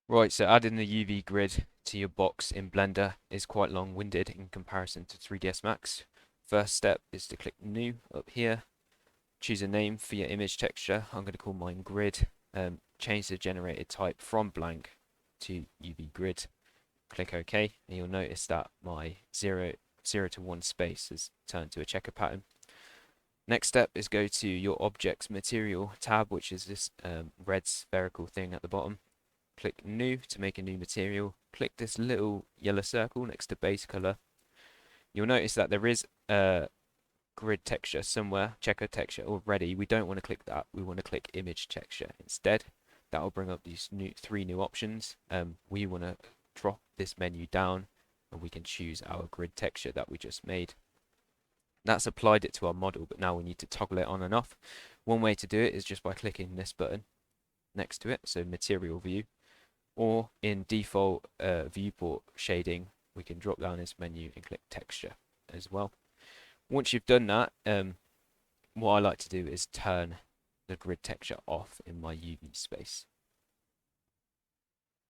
Right, so adding the UV grid to your box in Blender is quite long-winded in comparison to 3ds Max. First step is to click New up here, choose a name for your image texture. I'm going to call mine Grid. Change the generated type from blank to UV grid. Click OK, and you'll notice that my 0 to 1 space has turned to a checker pattern. Next step is go to your Objects Material tab, which is this red spherical thing at the bottom. Click New to make a new material. Click this little yellow circle next to base color. You'll notice that there is a grid texture somewhere, checker texture already. We don't want to click that. We want to click image texture instead. That will bring up these three new options. We want to drop this menu down and we can choose our grid texture that we just made. That's applied it to our model, but now we need to toggle it on and off. One way to do it is just by clicking this button next to it, so material view, or in default viewport shading, we can drop down this menu and click texture as well. Once you've done that, what I like to do is turn the grid texture off in my UV space.